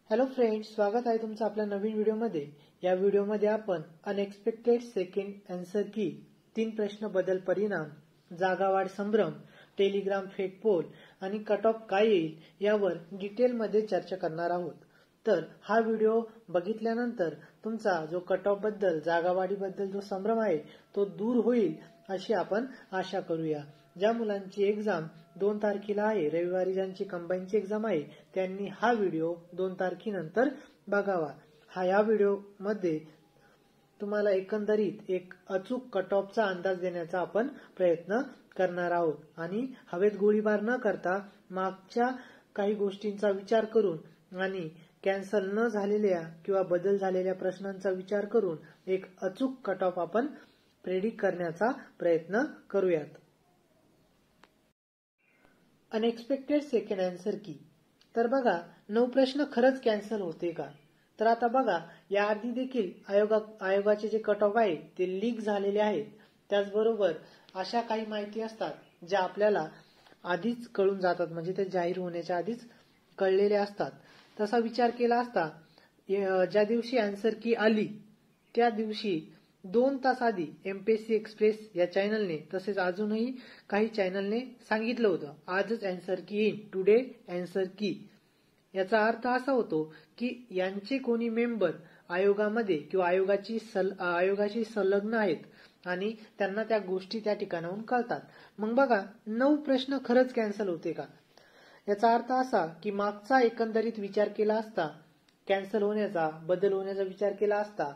Hello friends, स्वागत आहे तुमचं आपल्या नवीन व्हिडिओमध्ये। या व्हिडिओमध्ये आपण अनएक्सपेक्टेड सेकंड आन्सर की, 3 प्रश्न बदल परिणाम, जागावाढ संभ्रम, टेलिग्राम फेक पोल आणि कट ऑफ काय येईल यावर डिटेलमध्ये चर्चा करणार आहोत। तर हा व्हिडिओ बघितल्यानंतर तुमचा जो कट ऑफ बद्दल, जागावाढीबद्दल जो संभ्रम आहे तो दूर होईल अशी आपण आशा करूया। ज्या मुलांची एक्झाम 2 तारखेला आहे, रविवारी ज्यांची कंबाईनची एक्झाम आहे, त्यांनी हा व्हिडिओ 2 तारखेनंतर बघावा। या व्हिडिओ मध्ये तुम्हाला एकंदरीत एक अचूक कट ऑफचा अंदाज देण्याचा आपण प्रयत्न करणार आहोत आणि हवेत गोळीबार न करता मागच्या काही गोष्टींचा विचार करून आणि कॅन्सल न झालेल्या किंवा बदल झालेल्या प्रश्नांचा विचार करून एक अचूक कट ऑफ आपण प्रेडिक्ट करण्याचा प्रयत्न करूयात। अनएक्सपेक्टेड सेकंड आन्सर की, तर बघा 9 प्रश्न खरंच कॅन्सल होते का? तर आता बघा, याआधी देखील आयोगाचे जे कट ऑफ आहे ते लीक झालेले आहेत। त्याचबरोबर अशा काही माहिती असतात ज्या आपल्याला आधीच कळून जातात, म्हणजे ते जाहीर होण्याच्या आधीच कळलेले असतात। तसा विचार केला असता ज्या दिवशी आन्सर की आली त्या दिवशी 2 तास आधी एमपीएससी एक्सप्रेस या चॅनलने, तसेच अजूनही काही चॅनलने सांगितलं होतं आजच आन्सर की येईल, टुडे आन्सर की। याचा अर्थ असा होतो की यांचे कोणी मेंबर आयोगामध्ये किंवा आयोगाशी संलग्न आहेत आणि त्यांना त्या गोष्टी त्या ठिकाणाहून कळतात। मग बघा 9 प्रश्न खरंच कॅन्सल होते का? याचा अर्थ असा की मागचा एकंदरीत विचार केला असता, कॅन्सल होण्याचा, बदल होण्याचा विचार केला असता,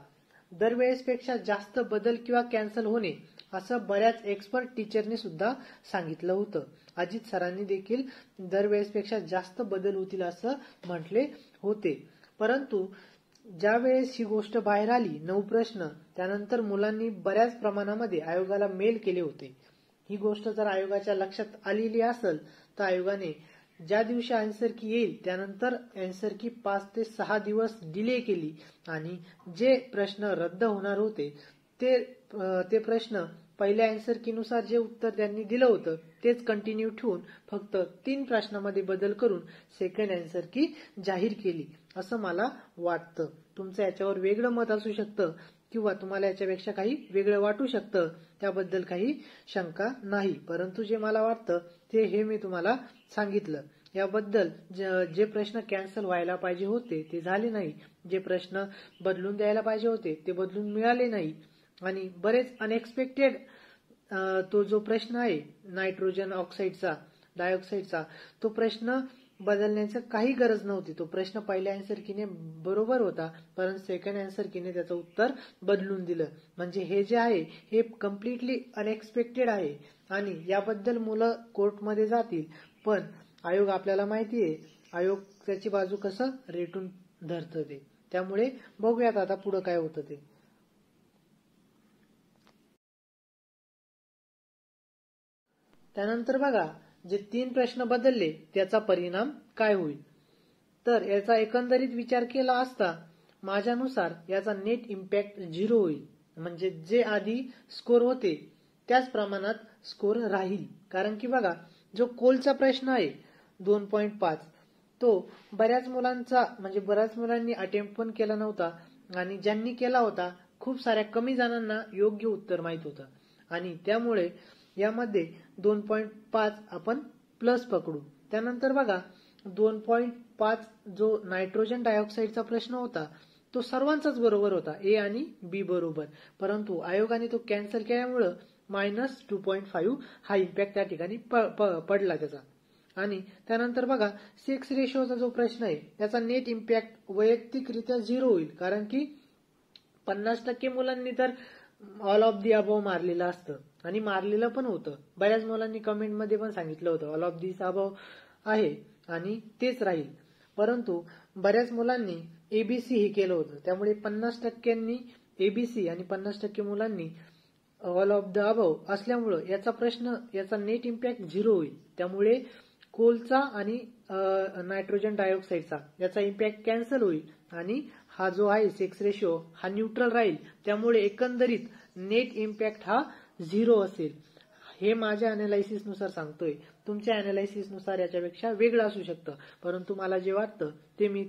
दरवेळेसपेक्षा जास्त बदल किंवा कॅन्सल होणे असं बऱ्याच एक्सपर्ट टीचरने सुद्धा सांगितलं होतं। अजित सरांनी देखील दरवेळेसपेक्षा जास्त बदल होतील असं म्हटले होते। परंतु ज्या वेळेस ही गोष्ट बाहेर आली 9 प्रश्न, त्यानंतर मुलांनी बऱ्याच प्रमाणामध्ये आयोगाला मेल केले होते। ही गोष्ट जर आयोगाच्या लक्षात आलेली असेल तर आयोगाने ज्या दिवशी आन्सर की येईल त्यानंतर आन्सर की 5 ते 6 दिवस डिले केली आणि जे प्रश्न रद्द होणार होते ते प्रश्न पहिल्या आन्सर की नुसार जे उत्तर त्यांनी दिलं होतं तेच कंटिन्यू ठेवून फक्त 3 प्रश्नांमध्ये बदल करून सेकंड आन्सर की जाहीर केली असं मला वाटतं। तुमचं याच्यावर वेगळं मत असू शकतं किंवा तुम्हाला याच्यापेक्षा काही वेगळं वाटू शकतं, त्याबद्दल काही शंका नाही। परंतु जे मला वाटतं हे मी तुम्हाला सांगितलं। याबद्दल जे प्रश्न कॅन्सल व्हायला पाहिजे होते ते झाले नाही, जे प्रश्न बदलून द्यायला पाहिजे होते ते बदलून मिळाले नाही आणि बरेच अनएक्सपेक्टेड तो जो प्रश्न आहे नायट्रोजन ऑक्साईडचा, डायऑक्साईडचा, तो प्रश्न बदलण्याची काही गरज नव्हती। तो प्रश्न पहिल्या आन्सर कीने बरोबर होता, परंतु सेकंड आन्सर कीने त्याचं उत्तर बदलून दिलं। म्हणजे हे जे आहे हे कम्प्लिटली अनएक्सपेक्टेड आहे आणि याबद्दल मुलं कोर्टमध्ये जातील, पण आयोग आपल्याला माहिती आहे आयोग त्याची बाजू कसं रेटून धरतं ते। त्यामुळे बघूयात आता पुढे काय होतं ते। त्यानंतर बघा जे 3 प्रश्न बदलले त्याचा परिणाम काय होईल। तर याचा एकंदरीत विचार केला असता माझ्यानुसार याचा नेट इम्पॅक्ट 0 होईल। म्हणजे जे आधी स्कोर होते त्याच प्रमाणात स्कोर राहील। कारण की बघा जो कोलचा प्रश्न आहे 2.5 तो बऱ्याच मुलांनी अटेम्प्ट पण केला नव्हता आणि ज्यांनी केला होता खूप साऱ्या कमी जणांना योग्य उत्तर माहित होतं आणि त्यामुळे यामध्ये 2.5 आपण प्लस पकडू। त्यानंतर बघा 2.5 जो नायट्रोजन डायऑक्साईडचा प्रश्न होता तो सर्वांचाच बरोबर होता, ए आणि बी बरोबर, परंतु आयोगाने तो कॅन्सल केल्यामुळे -2.5 हा इम्पॅक्ट त्या ठिकाणी पडला त्याचा। आणि त्यानंतर बघा सेक्स रेशोचा जो प्रश्न आहे त्याचा नेट इम्पॅक्ट वैयक्तिकरित्या 0 होईल। कारण की 50% मुलांनी तर ऑल ऑफ दी अबव मारलेलं असतं आणि मारलेलं पण होतं। बऱ्याच मुलांनी कमेंटमध्ये पण सांगितलं होतं ऑल ऑफ दिस अबव आहे आणि तेच राहील, परंतु बऱ्याच मुलांनी एबीसी हे केलं होतं। त्यामुळे 50%नी एबीसी आणि 50% मुलांनी ऑल ऑफ द अबव असल्यामुळं याचा नेट इम्पॅक्ट 0 होईल। त्यामुळे कोलचा आणि नायट्रोजन डायऑक्साईडचा याचा इम्पॅक्ट कॅन्सल होईल आणि हा जो आहे सेक्स रेशो हा न्यूट्रल राहील। त्यामुळे एकंदरीत नेट इम्पॅक्ट हा 0 असेल। हे माझ्या अनालिसिस नुसार सांगतोय, तुमच्या अनालिसिस नुसार याच्यापेक्षा वेगळं असू शकतं, परंतु मला जे वाटतं ते मी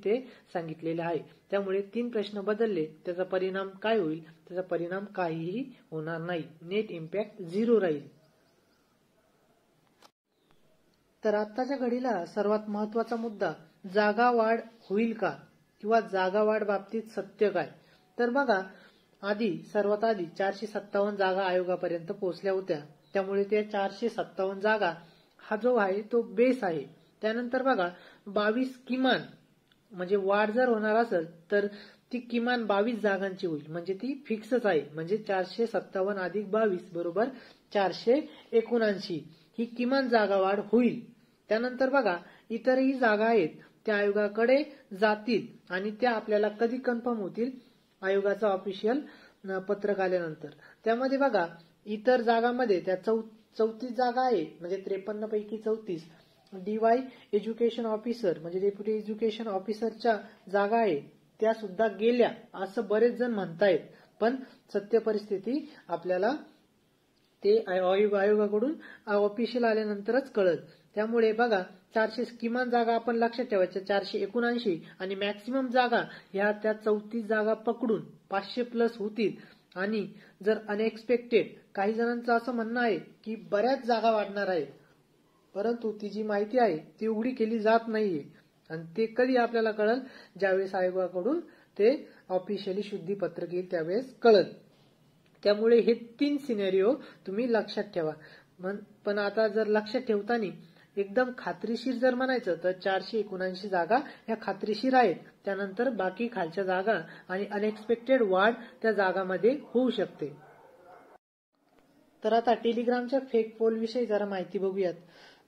सांगितलेले आहे. त्यामुळे 3 प्रश्न बदलले, त्याचा परिणाम काय होईल? त्याचा परिणाम काहीही होणार नाही. नेट इम्पॅक्ट 0 राहील. तर आत्ताच्या घडीला सर्वात महत्वाचा मुद्दा जागा वाढ होईल का किंवा जागा वाढ बाबतीत सत्य काय? तर बघा, सर्वात आधी 457 जागा आयोगापर्यंत पोहोचल्या होत्या. त्यामुळे त्या 457 जागा हा जो आहे तो बेस आहे. त्यानंतर बघा 22 किमान, म्हणजे वाढ जर होणार असेल तर ती किमान 22 जागांची होईल, म्हणजे ती फिक्सच आहे. म्हणजे 457 अधिक 22 बरोबर 479 ही किमान जागा वाढ होईल. त्यानंतर बघा इतरही जागा आहेत त्या आयोगाकडे जातील आणि त्या आपल्याला कधी कन्फर्म होतील? आयोगाचं ऑफिशियल पत्रक आल्यानंतर. त्यामध्ये बघा इतर जागांमध्ये त्या 34 जागा आहे, म्हणजे 53 पैकी 34 DY एज्युकेशन ऑफिसर म्हणजे डेप्युटी एज्युकेशन ऑफिसरच्या जागा आहे, त्या सुद्धा गेल्या असं बरेच जण म्हणतायत. पण सत्य परिस्थिती आपल्याला ते आयोगाकडून ऑफिशियल आल्यानंतरच कळत. त्यामुळे बघा 400 किमान जागा आपण लक्षात ठेवायच्या 479 आणि मॅक्सिमम जागा ह्या त्या 34 जागा पकडून 500 प्लस होतील. आणि जर अनएक्सपेक्टेड, काही जणांचं असं म्हणणं आहे की बऱ्याच जागा वाढणार आहेत, परंतु ती जी माहिती आहे ती उघडी केली जात नाहीये. आणि ते कधी आपल्याला कळल? ज्यावेळेस आयोगाकडून ते ऑफिशियली शुद्धीपत्रक येईल त्यावेळेस कळल. त्यामुळे हे 3 सिनेरिओ तुम्ही लक्षात ठेवा. पण आता जर लक्षात ठेवताना एकदम खात्रीशीर जर म्हणायचं तर 479 जागा ह्या खात्रीशीर आहेत. त्यानंतर बाकी खालच्या जागा आणि अनएक्सपेक्टेड वाढ त्या जागांमध्ये होऊ शकते. तर आता टेलिग्रामच्या फेक पोल विषयी जरा माहिती बघूयात.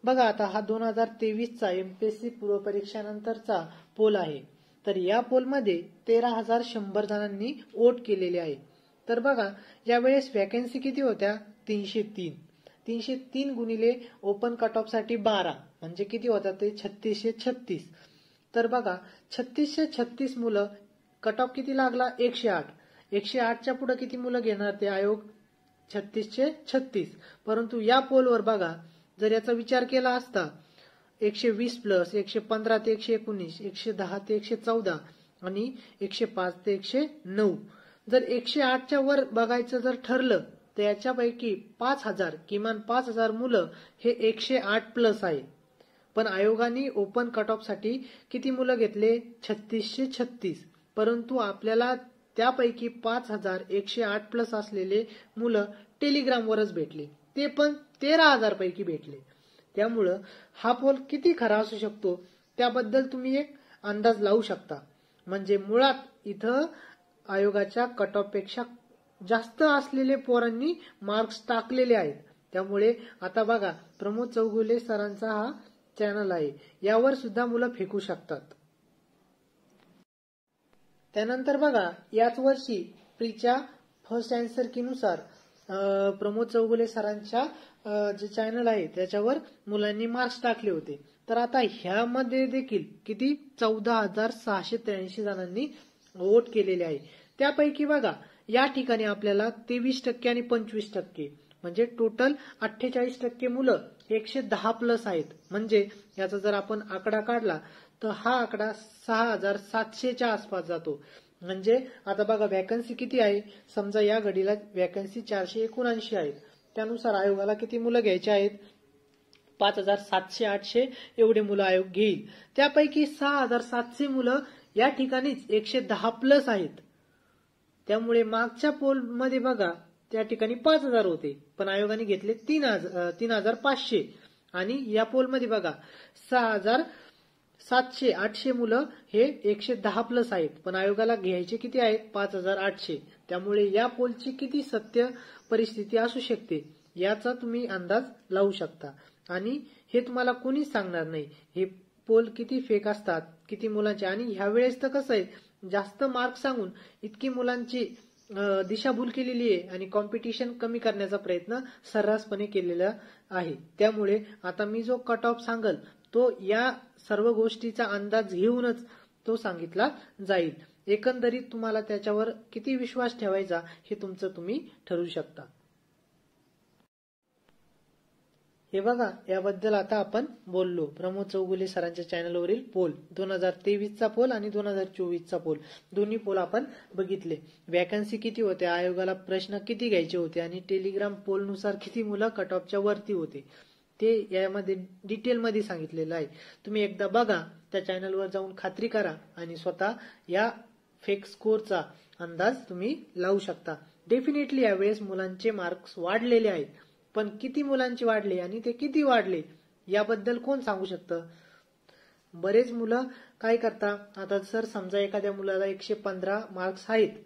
बघा आता हा 2023चा MPSC पूर्वपरीक्षानंतरचा पोल आहे. तर या पोलमध्ये 13,100 जणांनी वोट केलेले आहे. तर बघा यावेळेस वॅकन्सी किती होत्या? 303. 303 गुणिले ओपन कट ऑफ साठी 12 म्हणजे किती होतात? ते 3636. तर बघा 3636 मुलं, कट ऑफ किती लागला? 108. 108च्या पुढे किती मुलं घेणार ते आयोग? 3636. परंतु या पोलवर बघा जर याचा विचार केला असता 120 प्लस 115 ते 119, 110 ते 114 आणि 105 ते 109, जर 108च्या वर बघायचं जर ठरलं तर याच्यापैकी 5000 किमान 5000 मुलं हे 108 प्लस आहे. पण आयोगाने ओपन कट ऑफ साठी किती मुलं घेतले? 3636. परंतु आपल्याला त्यापैकी 5108 प्लस असलेले मुलं टेलिग्रामवरच भेटले, ते पण 13,000 पैकी भेटले. त्यामुळं हा पोल किती खरा असू शकतो त्याबद्दल तुम्ही एक अंदाज लावू शकता. म्हणजे मुळात इथं आयोगाच्या कट ऑफ पेक्षा जास्त असलेले पोरांनी मार्क्स टाकलेले आहेत. त्यामुळे आता बघा प्रमोद चौगुले सरांचा हा चॅनल आहे, यावर सुद्धा मुलं फेकू शकतात. त्यानंतर बघा याच वर्षी प्रीच्या फर्स्ट आन्सर की नुसार प्रमोद चौगुले सरांच्या जे चॅनल आहे त्याच्यावर मुलांनी मार्क्स टाकले होते. तर आता ह्यामध्ये देखील किती 14,683 जणांनी वोट केलेले आहे. त्यापैकी बघा या ठिकाणी आपल्याला 23% आणि 25% म्हणजे टोटल 48% मुलं 110 प्लस आहेत. म्हणजे याचा जर आपण आकडा काढला तर हा आकडा 6,700च्या आसपास जातो. म्हणजे आता बघा वॅकन्सी किती आहे? समजा या घडीला वॅकन्सी 479 आहेत. त्यानुसार आयोगाला किती मुलं घ्यायचे आहेत? 5,700-800 एवढे मुलं आयोग घेईल. त्यापैकी 6,700 मुलं या ठिकाणीच 110 प्लस आहेत. त्यामुळे मागच्या पोल मध्ये बघा त्या ठिकाणी 5,000 होते पण आयोगाने घेतले 3,500 आणि या पोल मध्ये बघा 6,700-800 मुलं हे 110 प्लस आहेत पण आयोगाला घ्यायचे किती आहेत? 5,800. त्यामुळे या पोलची किती सत्य परिस्थिती असू शकते याचा तुम्ही अंदाज लावू शकता. आणि हे तुम्हाला कोणीच सांगणार नाही हे पोल किती फेक असतात, किती मुलांचे. आणि ह्यावेळेस तर कसं आहे, जास्त मार्क सांगून इतकी मुलांची दिशाभूल केलेली आहे आणि कॉम्पिटिशन कमी करण्याचा प्रयत्न सर्रासपणे केलेला आहे. त्यामुळे आता मी जो कट ऑफ सांगल तो या सर्व गोष्टीचा अंदाज घेऊनच तो सांगितला जाईल. एकंदरीत तुम्हाला त्याच्यावर किती विश्वास ठेवायचा हे तुमचं तुम्ही ठरवू शकता. हे बघा, याबद्दल आता आपण बोललो. प्रमोद चौगुले सरांच्या चॅनलवरील पोल 2023चा पोल आणि 2024चा पोल, दोन्ही पोल आपण बघितले. वॅकन्सी किती होते, आयोगाला प्रश्न किती घ्यायचे होते आणि टेलिग्राम पोलनुसार किती मुलं कट ऑफच्या वरती होते ते यामध्ये डिटेलमध्ये सांगितलेलं आहे. तुम्ही एकदा बघा, त्या चॅनलवर जाऊन खात्री करा आणि स्वतः या फेक स्कोरचा अंदाज तुम्ही लावू शकता. डेफिनेटली यावेळेस मुलांचे मार्क्स वाढलेले आहेत, पण किती मुलांचे वाढले आणि ते किती वाढले याबद्दल कोण सांगू शकतं? बरेच मुलं काय करतात, आता सर समजा एखाद्या मुलाला 115 मार्क्स आहेत,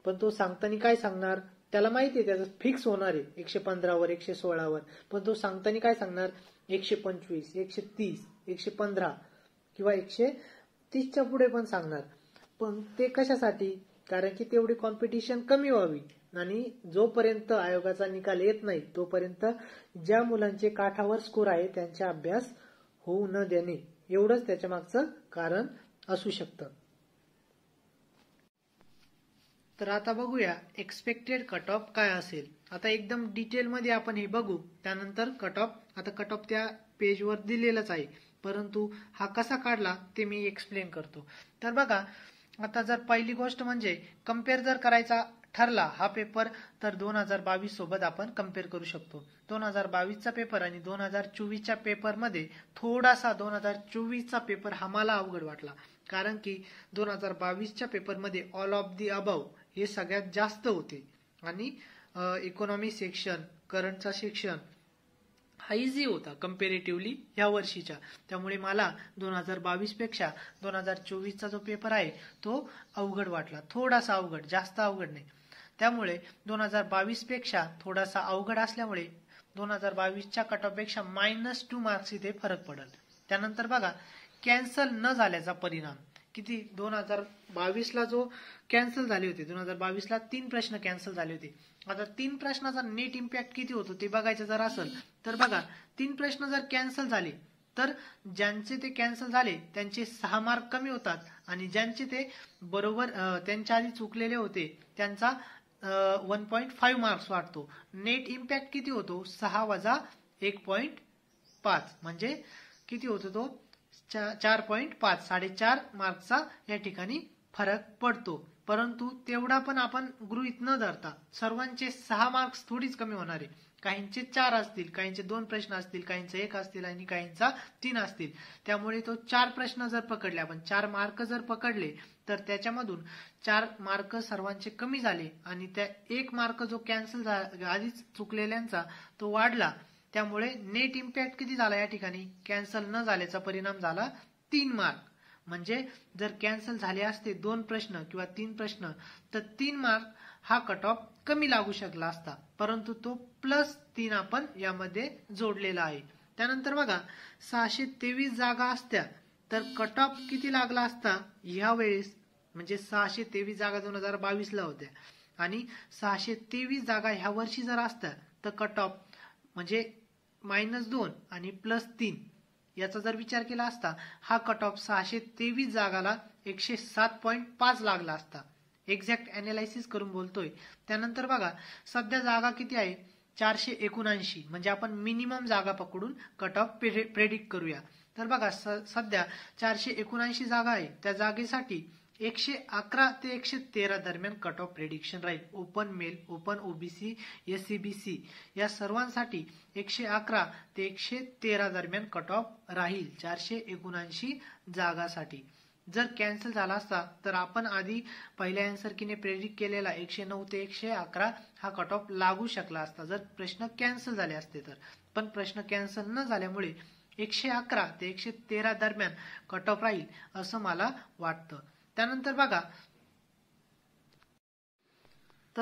पण तो सांगताना काय सांगणार, त्याला माहिती आहे त्याचं फिक्स होणार आहे 115 वर 116 वर, पण तो सांगताना काय सांगणार 125, 130, 115 किंवा 130च्या पुढे पण सांगणार. पण ते कशासाठी? कारण की तेवढी कॉम्पिटिशन कमी व्हावी आणि जोपर्यंत आयोगाचा निकाल येत नाही तोपर्यंत ज्या मुलांचे काठावर स्कोर आहे त्यांचा अभ्यास होऊ न देणे, एवढंच त्याच्या मागचं कारण असू शकतं. तर आता बघूया एक्सपेक्टेड कट ऑफ काय असेल. आता एकदम डिटेलमध्ये आपण हे बघू, त्यानंतर कट ऑफ. आता कट ऑफ त्या पेजवर दिलेलाच आहे, परंतु हा कसा काढला ते मी एक्सप्लेन करतो. तर बघा, आता जर पहिली गोष्ट म्हणजे कम्पेअर जर करायचा ठरला हा पेपर, तर 2022 सोबत आपण कम्पेअर करू शकतो. 2022चा पेपर आणि 2024च्या पेपरमध्ये थोडासा 2024चा पेपर हा मला अवघड वाटला, कारण की 2022च्या पेपरमध्ये ऑल ऑफ दी अबव हे सगळ्यात जास्त होते आणि इकॉनॉमी सेक्शन, करंटचा सेक्शन हा इझी होता कम्पेरेटिव्हली ह्या वर्षीच्या. त्यामुळे मला 2022 पेक्षा 2024चा जो पेपर आहे तो अवघड वाटला, थोडासा अवघड, जास्त अवघड नाही. त्यामुळे 2022 पेक्षा थोडासा अवघड असल्यामुळे 2022च्या कट ऑफ पेक्षा -2 मार्क्स इथे फरक पडेल. त्यानंतर बघा, कॅन्सल न झाल्याचा परिणाम किती. 2022ला जो कॅन्सल झाले होते, 2022ला 3 प्रश्न कॅन्सल झाले होते. आता 3 प्रश्नाचा नेट इम्पॅक्ट किती होतो ते बघायचं जर असेल तर बघा, 3 प्रश्न जर कॅन्सल झाले तर ज्यांचे ते कॅन्सल झाले त्यांचे 6 मार्क कमी होतात आणि ज्यांचे ते बरोबर त्यांच्या आधी चुकलेले होते त्यांचा 1.5 मार्क्स वाढतो. नेट इम्पॅक्ट किती होतो, 6 वजा 1.5 म्हणजे किती होतो तो 4.5, 4.5 मार्क्सचा या ठिकाणी फरक पडतो. परंतु तेवढा पण आपण गृहीत न धरता सर्वांचे 6 मार्क्स थोडीच कमी होणार आहे. काहींचे 4 असतील, काहींचे 2 प्रश्न असतील, काहींचे 1 असतील आणि काहींचा 3 असतील. त्यामुळे तो 4 प्रश्न जर पकडले आपण, 4 मार्क जर पकडले तर त्याच्यामधून 4 मार्क सर्वांचे कमी झाले आणि त्या 1 मार्क जो कॅन्सल आधीच चुकलेल्यांचा तो वाढला. त्यामुळे नेट इम्पॅक्ट किती झाला या ठिकाणी, कॅन्सल न झाल्याचा परिणाम झाला 3 मार्क. म्हणजे जर कॅन्सल झाले असते 2 प्रश्न किंवा 3 प्रश्न तर 3 मार्क हा कट ऑफ कमी लागू शकला असता, परंतु तो +3 आपण यामध्ये जोडलेला आहे. त्यानंतर बघा, 623 जागा असत्या तर कट ऑफ किती लागला असता ह्या वेळेस, म्हणजे 623 जागा 2022ला होत्या आणि 623 जागा ह्या वर्षी जर असत्या तर कट ऑफ म्हणजे -2 आणि +3 याचा जर विचार केला असता हा कट ऑफ 623 जागाला 107.5 लागला असता. एक्झॅक्ट अनालिसिस करून बोलतोय. त्यानंतर बघा, सध्या जागा किती आहे 479, म्हणजे आपण मिनिमम जागा पकडून कट ऑफ प्रेडिक्ट करूया. तर बघा, सध्या 479 जागा आहे, त्या जागेसाठी 111 ते 113 दरम्यान कट ऑफ प्रेडिक्शन राहील. Open male, open OBC, SCBC या सर्वांसाठी 111 ते 113 दरम्यान कट ऑफ राहील 479 जागासाठी. जर कॅन्सल झाला असता तर आपण आधी पहिल्या अँसरकीने प्रेडिक्ट केलेला 109 ते 111 हा कट ऑफ लागू शकला असता जर प्रश्न कॅन्सल झाले असते तर. पण प्रश्न कॅन्सल न झाल्यामुळे 111 ते 113 दरम्यान कट ऑफ राहील असं मला वाटतं. त्यानंतर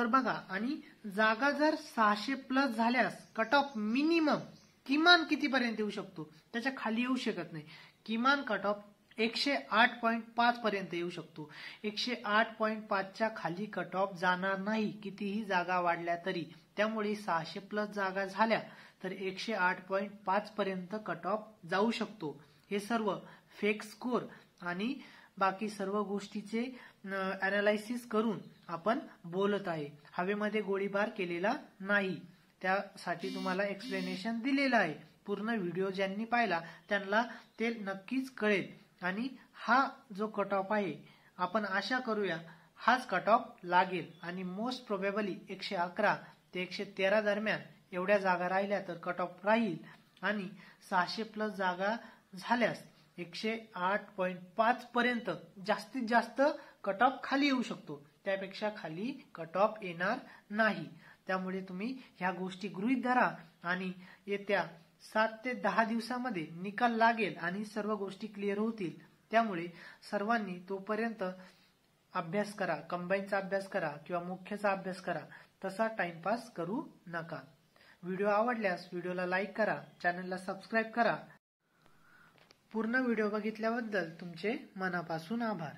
बघा, आणि जागा जर 600+ झाल्यास कट ऑफ मिनिमम किमान कितीपर्यंत येऊ शकतो, त्याच्या खाली येऊ शकत नाही. किमान कट ऑफ 108.5 पर्यंत येऊ शकतो. 108.5च्या खाली कट ऑफ जाणार नाही कितीही जागा वाढल्या तरी. त्यामुळे 600+ जागा झाल्या तर 108.5 पर्यंत कट ऑफ जाऊ शकतो. हे सर्व फेक स्कोर आणि बाकी सर्व गोष्टीचे अनालायसिस करून आपण बोलत आहे. हवेमध्ये गोळीबार केलेला नाही, त्यासाठी तुम्हाला एक्सप्लेनेशन दिलेलं आहे. पूर्ण व्हिडिओ ज्यांनी पाहिला त्यांना ते नक्कीच कळेल. आणि हा जो कट ऑफ आहे आपण आशा करूया हाच कट ऑफ लागेल आणि मोस्ट प्रोबेबली 111 ते 113 दरम्यान एवढ्या जागा राहिल्या तर कट ऑफ राहील आणि 600+ जागा झाल्यास 108.5 पर्यंत जास्तीत जास्त कट ऑफ खाली येऊ शकतो. त्यापेक्षा खाली कट ऑफ येणार नाही. त्यामुळे तुम्ही ह्या गोष्टी गृहीत धरा आणि येत्या 7 ते 10 दिवसामध्ये निकाल लागेल आणि सर्व गोष्टी क्लिअर होतील. त्यामुळे सर्वांनी तोपर्यंत अभ्यास करा, कंबाईनचा अभ्यास करा किंवा मुख्यचा अभ्यास करा. तसा टाइमपास करू नका. व्हिडिओ आवडल्यास व्हिडिओला लाईक करा, चॅनलला सबस्क्राईब करा. पूर्ण व्हिडिओ बघितल्याबद्दल तुमचे मनापासून आभार.